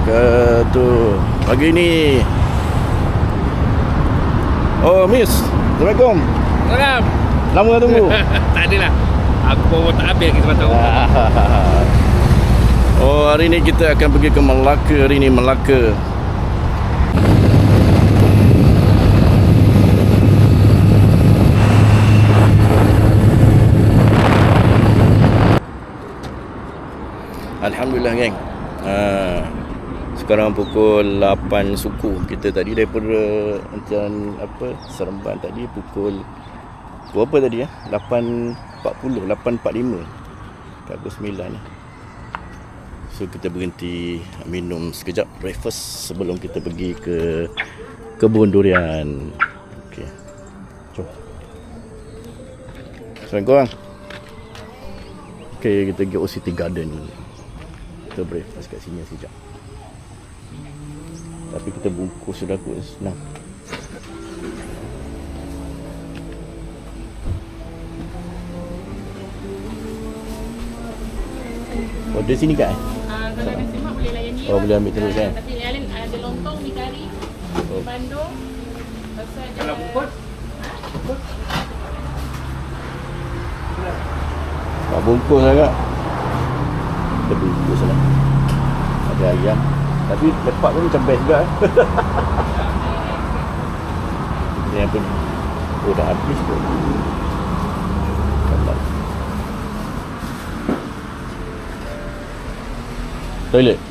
wabarakatuh. Pagi ni. Oh, Miss. Assalamualaikum. Salam. Lama tunggu. Tak adalah. Aku baru tak habis lagi sebab tahu. Oh, hari ni kita akan pergi ke Melaka. Hari ni Melaka. Alhamdulillah, geng. Sekarang pukul 8 suku. Kita tadi daripada Seremban tadi pukul berapa tadi 8.40, 8.45 kat pukul 9 ni. So kita berhenti minum sekejap breakfast sebelum kita pergi ke kebun durian. Okey. Jom. Assalamualaikum. Okey, kita pergi City Garden. Kita breakfast kat sini sekejap. Tapi kita bungkus sudah kot, senang. Oh, dari sini kan? Kalau nasi mak boleh layan dia. Oh, boleh ambil terus kan? Tapi yang lain ada lontong, mi kari, mi bandung. Pasal ada Kalau bungkus? Tak bungkus agak. Kita bungkus lah. Ada ayam. Tapi lepak pun macam best juga. Ini apa ni? Oh, dah habis tu. Sabar. Toilet.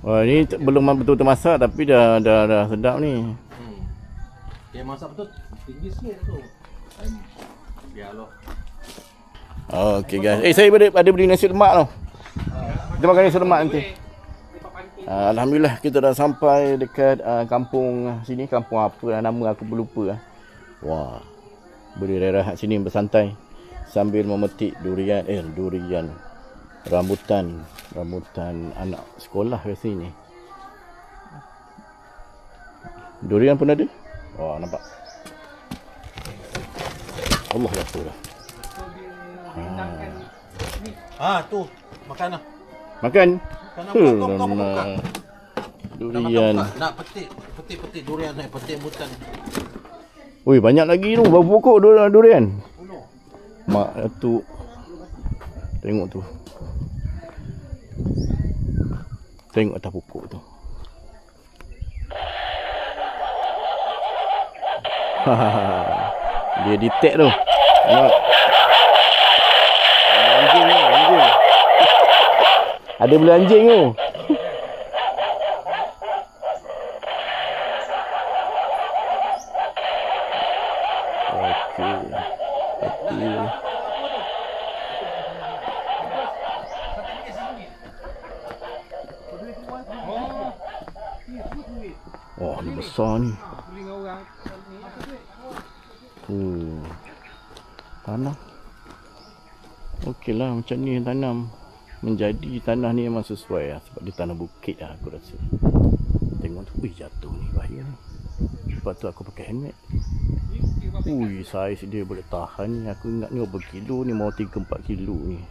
Wah, ni belum betul-betul masak tapi dah sedap ni. Dia masak betul tinggi sikit tu. Biarlah. Okey guys. Saya ada beli nasi lemak tau. Kita makan nasi lemak nanti. Alhamdulillah kita dah sampai dekat kampung sini. Kampung apa lah nama aku berlupa. Wah. Boleh rehat sini bersantai sambil memetik durian. Rambutan anak sekolah kat sini. Durian pun ada. Wah, nampak. Allah Akbar. Tu makan lah. Makan. Kau makan. Durian. Nak petik durian, nak petik rambutan. Ui, banyak lagi tu. Berapa pokok durian? Mak tu. Tengok tu. Tengok atas pokok tu. Dia detect tu. Tengok. Anjing. Ada bela anjing tu. Okey. Oh, ni besar ni. Tanah. Okeylah macam ni tanam. Menjadi tanah ni memang sesuai lah. Sebab dia tanah bukit lah aku rasa. Tengok tu. Ui, jatuh ni bahaya ni. Sebab tu aku pakai helmet. Ui, saiz dia boleh tahan ni. Aku ingat ni berapa kilo ni. Mau 3-4 kilo ni.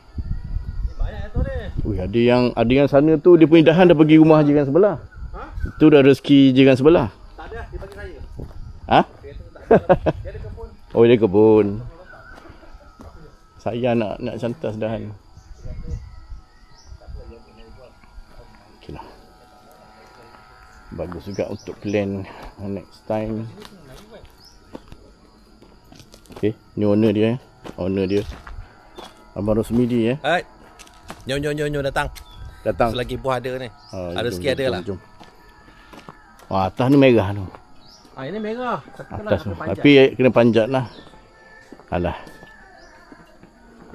Ui, ada yang sana tu dia punya dahan dah pergi rumah jiran sebelah. Itu dah rezeki jiran sebelah. Tak ada, dia bagi saya. Ha? Dia ada kebun. Oh, dia kebun. Saya nak cantas dahan. Okeylah. Bagus juga untuk plan next time. Okey, ni owner dia. Owner dia. Abang Rosmi dia Hai. Nyo datang. Selagi buah ada ni. Ada sikit ada lah. Jom. Wah, atas ni merah tu. Ini merah. Atas tu. Tapi kena panjat lah. Alah.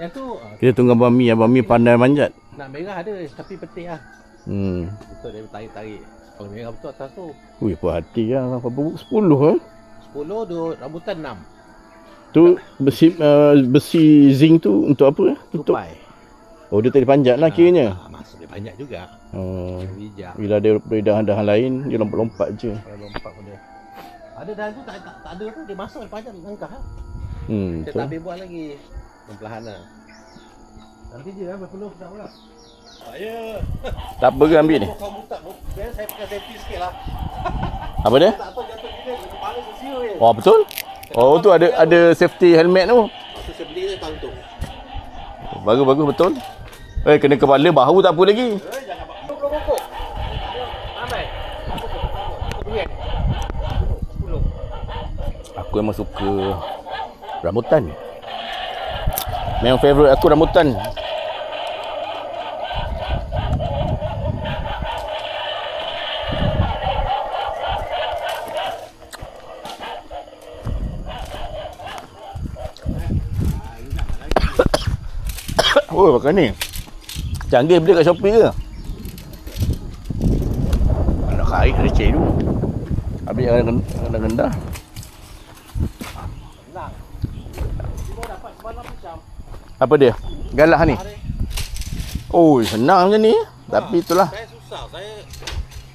Yang tu Kita tunggu Abang Mi pandai manjat. nak merah ada tapi petik lah. Betul dia tarik-tarik. Kalau merah betul atas tu. Ui, puas hati lah. Berapa bubuk? 10 eh? 10 tu rambutan 6. Tu besi zinc tu untuk apa? Tutup. Tupai. Oh, dia tak dipanjat lah kiranya. Masuk dia banyak juga. Oh. Bijak. Bila ada dahan-dahan lain, dia lompat-lompat je. Kalau lompat pun dia. Ada dahan tu tak ada tu dia masuk dia panjat langkah lah. Kita Betul. tak habis buat lagi. Perlahan lah. Nanti je lah berpeluh dah pula. Ya. Tak apa ke ambil ni? Kau mutak. Biar saya pakai safety sikit lah. Apa dia? Tak tahu jatuh gila. Kepala sesiu je. Oh, betul? Oh, tu ada safety helmet tu. Masa saya beli dia tantung. Bagus betul. Kena kepala bahu tak apa lagi. Jangan buat. 20 pokok. Ramai. Aku memang suka rambutan. Memang favourite aku rambutan. Oh, makan ni. Canggih beli kat Shopee ke? Nak kait receh dulu. Habis yang rendah. Apa dia? Galah ni. Oh, senang macam ni. Tapi itulah. Saya susah.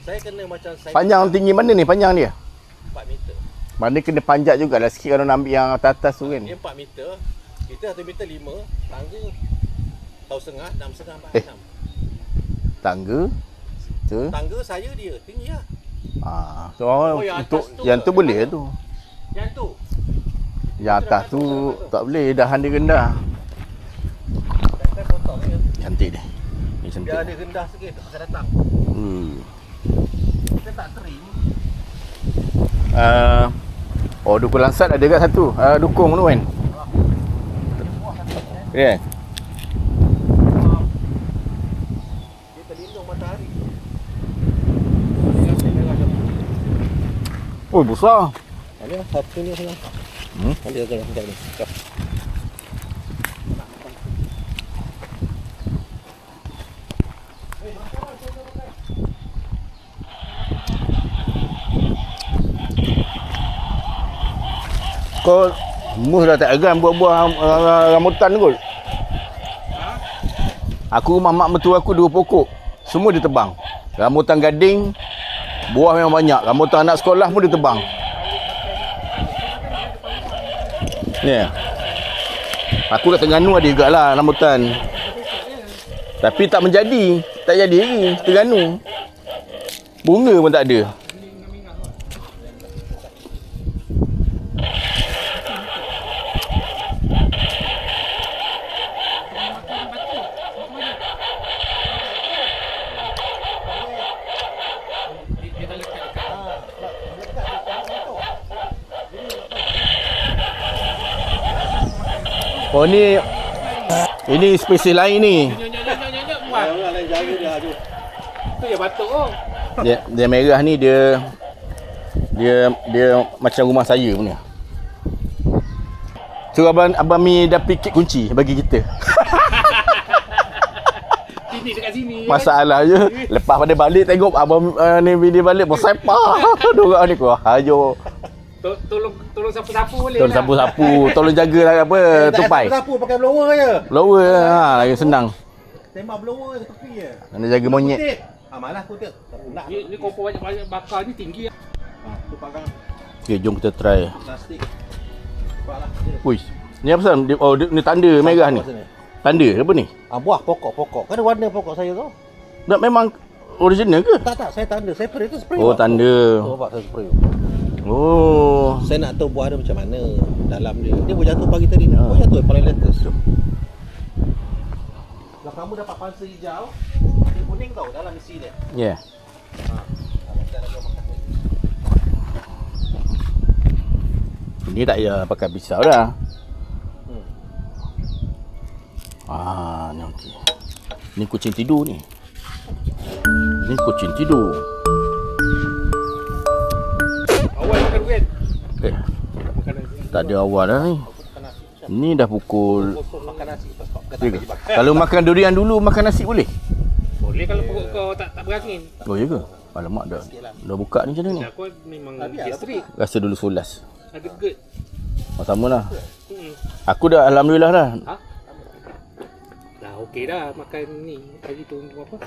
Saya kena macam saya Panjang tinggi mana ni panjang dia? 4 meter. Mana kena panjat jugalah sikit kalau nak ambil yang atas tu kan. Dia 4 meter. Kita 1 meter 5. Tangga tahu setengah, 6,5, 4, 6. Tangga. Tu. Tangga saya dia tinggi lah. So yang untuk atas tu yang tu ke? boleh tu. Yang tu. Yang atas tu tak boleh, dahan dia rendah. Saya potong dia. Cantik dia. Ni cantik. Biar dia rendah sikit saya datang. Kita tak trim. Oh, dukung langsat ada kat satu. Dukung tu kan. Ya. Dia terlindung matahari. Oh, besar. Ada satu ni sana. Ada ke dalam ni. Kau mus dah tak agam buah-buah rambutan kot. Aku rumah mak mertua aku 2 pokok. Semua dia tebang. Rambutan gading, buah memang banyak. Rambutan anak sekolah pun dia tebang. Ni. Aku kat Terengganu ada jugalah rambutan. Tapi tak menjadi. Tak jadi lagi Terengganu. Bunga pun tak ada. Oh ini spesies lain ni. Orang lain jaga dia tu. Tu yang batuk tu. Dia merah ni dia macam rumah saya punya. So abang Mi dah pikir kunci bagi kita. Sini dekat sini. Masalah je. Lepas pada balik tengok abang ni video balik bersepah. Dua orang ni kau. Ayo. Tolong sapu-sapu boleh Tolong lah. sapu-sapu, tolong jagalah apa tupai. Sapu pakai blower je. Blower lagi senang. Tembak blower ke tepi je. Kena jaga monyet. Malah kutip. Tak pula. Ni kompor banyak bakar ni tinggi. Tu pakai Okay, jom kita try. plastik. Cepatlah. Uish. Ni apa pasal? Ni tanda merah ni. Tanda apa ni? Buah pokok-pokok. Kan ada warna pokok saya tu. Dah memang original ke? Tak, saya tanda. Saya spray tu spray. Oh, tanda. Tu pak saya spray. Oh. Saya nak tahu buah dia macam mana dalam dia. Dia boleh jatuh pagi tadi. Oh, jatuh paling latest. Kalau kamu dapat pansa hijau, dia kuning tau dalam isi dia. Ya. Yeah. Ini tak payah pakai pisau dah. Ni okey. Ni kucing tidur ni. Ni kucing tidur. Awal makan duit. Tak ada awal dah ni. Ni dah pukul Kosong makan nasi. Ya ke? Kalau makan durian dulu, makan nasi boleh? Boleh kalau perut kau tak berangin. Oh, ya ke? Alamak, dah buka ni macam mana ni? Aku memang gastrik. Rasa dulu solas. Ada GERD. Sama lah. Aku dah Alhamdulillah dah. Ha? Dah okey dah makan ni. Tadi tu apa?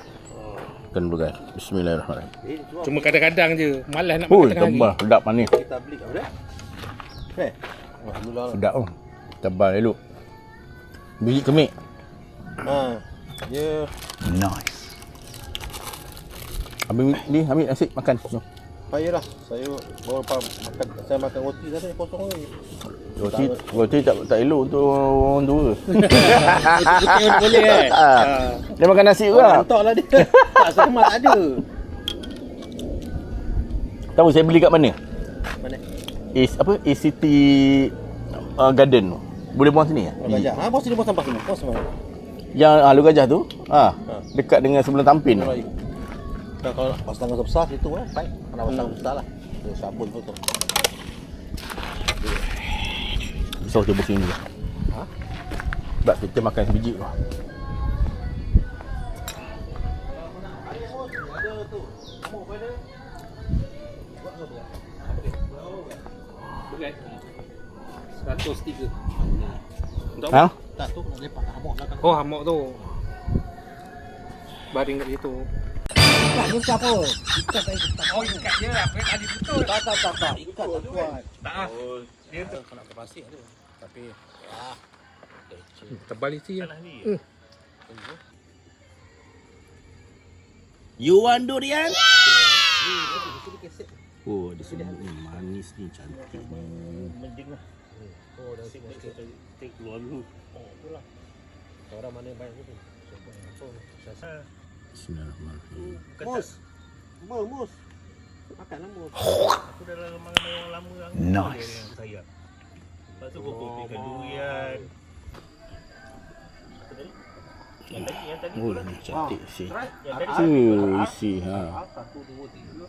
Kan bergai. Bismillahirrahmanirrahim. Cuma kadang-kadang je. Malas nak Oh, makan tengah hari. tebal. Sedap manis. Kita beli apa dah? Alhamdulillah. Sedap tu. Tebal elok. Biji kemik. Ya. Nice. Ambil nasi makan. Jom. Payahlah. Saya baru lepas makan. Saya makan roti tadi kosong lagi. Roti tak elok untuk orang tua. Roti boleh kan? Dia makan nasi juga. Mantap lah dia. Tak sama tak ada. Tahu saya beli kat mana? Mana? ACT Garden tu. Boleh buang sini ya? Lu gajah. Bos sini bos sampah sini. Bos mana? Yang Lu Gajah tu. Dekat dengan sebelum Tampin tu. Dan kalau pas tangga besar itu baik. Mana pas tangga besar lah. Dia sabun tu tu. Besar tu sini je. Sebab kita makan sebiji tu. Berat. 103. Ha? Tak tu nak lepak hamok belakang. Oh, hamok tu. Baring kat situ. Ikat ni siapa? Ikat saya tak. Oh, ikat dia lah. Tadi betul. Tak. Ikat tak kuat. Tak ah. Dia tu nak ke pasir tu. Tapi tebal isi ya. You want durian? Oh, dia sebut ni manis ni, cantik ni. Mending lah. Oh, dah take keluar dulu. Oh, itulah. Orang mana banyak tu. Bismillahirrahmanirrahim. Mus. Makanlah mus. Aku dah lama dengan orang lama yang Nice. dengan saya. Lepas tu aku kopikan durian. Yang tadi Oh, ni cantik isi. yang tadi Isi ha. 1, 2, 3,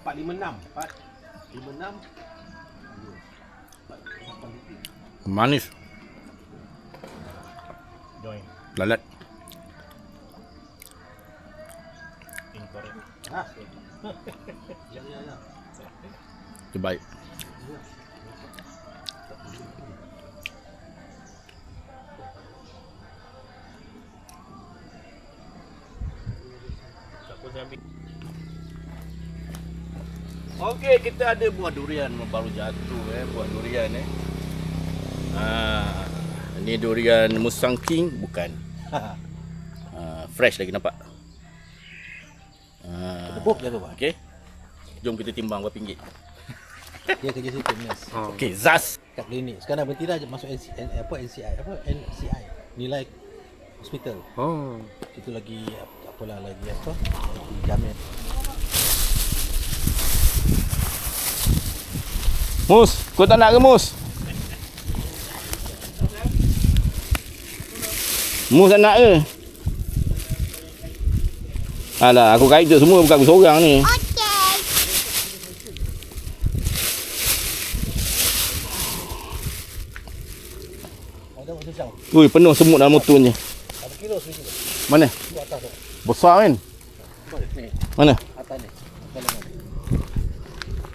4, 5, 6. Manis. join Lalat. incorrect. Ya. Terbaik. Siapa saya ambil? Okey, kita ada buah durian baru jatuh buah durian ni durian Musang King bukan. Fresh lagi nampak. Tepuk je tu, Pak. Okey. Jom kita timbang berapa ringgit. Dia kerja situ Nes. Okey, Zas. Kat klinik. Sekarang berhenti dah masuk NCI. Nilai hospital. Oh. Itu lagi lagi jamin. Mus, kau tak nak ke Mus? Mus tak nak ke? Alah, aku kait tu semua bukan aku seorang ni. Ada macam macam. Ui, penuh semut dalam motor ni. Berapa kilo sedikit? Mana? Tu atas tu. Besar kan? Ni, Mana? atas ni.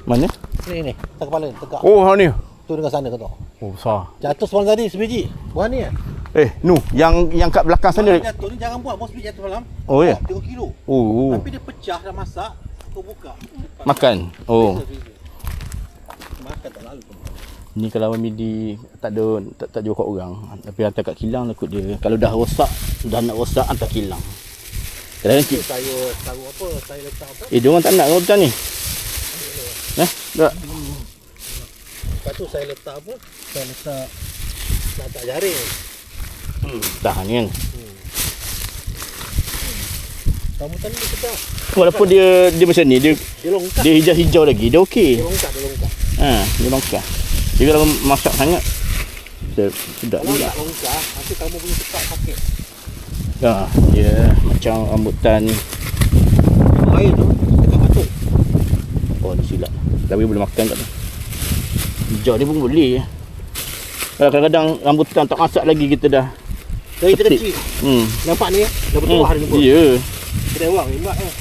Mana? Ni. Atas kepala tegak. Oh, ni. Tu dengan sana kau tahu. Oh, besar. Jatuh semalam tadi sebiji. Buah ni Nu, yang kat belakang sana. jatuh ni jangan buat bos biji jatuh malam. Oh, ya. 3 kilo. Oh, Tapi dia pecah dah masak. Kau buka. makan. Oh. Makan tak lalu. Ni kalau Midi tak jual kat orang, tapi hantar kat kilang ikut dia. Kalau dah rosak, sudah nak rosak hantar kilang. Kadang-kadang Saya tahu apa, saya letak apa. dia orang tak nak kau macam ni. Tak. Lepas tu saya letak apa? Saya letak jaring. Tahan kan. Rambutan ni sedap. Walaupun dia macam ni, dia longkak. dia hijau-hijau lagi, dia okey. Dia longkak. Dia longkang. Dia kalau masak sangat sedap Kalau juga. nak longkak, nanti kamu punya tetap pakai. Dia macam rambutan. Air tu, dekat batuk. Oh, dia silap. Tapi boleh makan kat tu. Hijau ni pun boleh. Kadang-kadang rambutan tak masak lagi kita dah. Dari kita petik. kecil. Nampak ni dah bertuah dah nampak. Ya. Kedai orang hebat eh.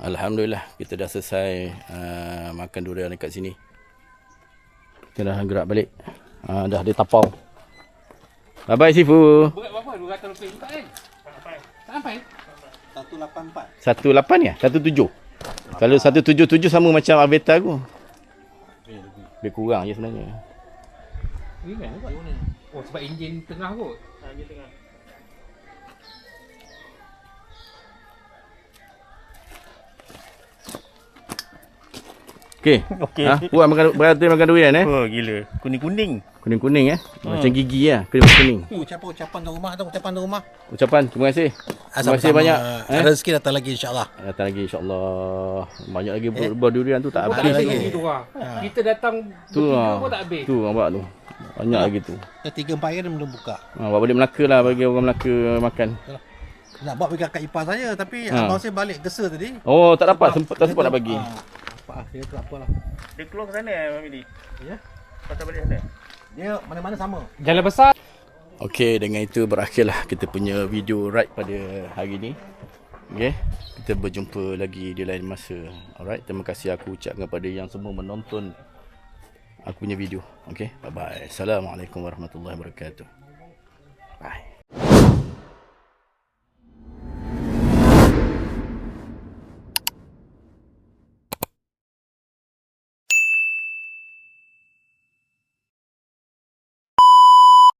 Alhamdulillah kita dah selesai makan durian dekat sini. Kita dah gerak balik. Dah di tapau. Bye bye Sifu. Berat berapa? 200 lebih juga kan? Tak sampai? 184. 18 ya? 17. Kalau 177 sama macam Aveta aku. Lebih kurang je sebenarnya. Ringan juga. Oh, sebab enjin tengah kot. Enjin tengah. Okey. Okey. Puan makan berhati makan durian Oh, gila. Kuning-kuning. Kuning-kuning Macam gigi lah. Kuning-kuning. Ucapan tu rumah tu, ucapan tu rumah. Ucapan terima kasih. Terima kasih banyak. Ada rezeki datang lagi insya-Allah. Datang lagi insya-Allah. Banyak lagi buah durian tu tak Tak habis. habis lagi. lagi tu lah. Kita datang Tu bertiga lah. pun tak habis. Tu nampak tu. Banyak lagi tu. Dah 3-4 hari dah belum buka. Buat balik Melaka lah bagi orang Melaka makan. Nak bawa pergi akad ipar saya tapi Ha. abang saya balik Gesa tadi. Oh, tak dapat tak sempat nak bagi. Apa dia tu apalah. Dia keluar ke sana family. Ya. Patah balik sana. Dia mana-mana sama. Jalan besar. Okey, dengan itu berakhirlah kita punya video ride pada hari ni. Okey, kita berjumpa lagi di lain masa. Alright, terima kasih aku ucapkan kepada yang semua menonton aku punya video. Okey, bye bye. Assalamualaikum warahmatullahi wabarakatuh. Bye.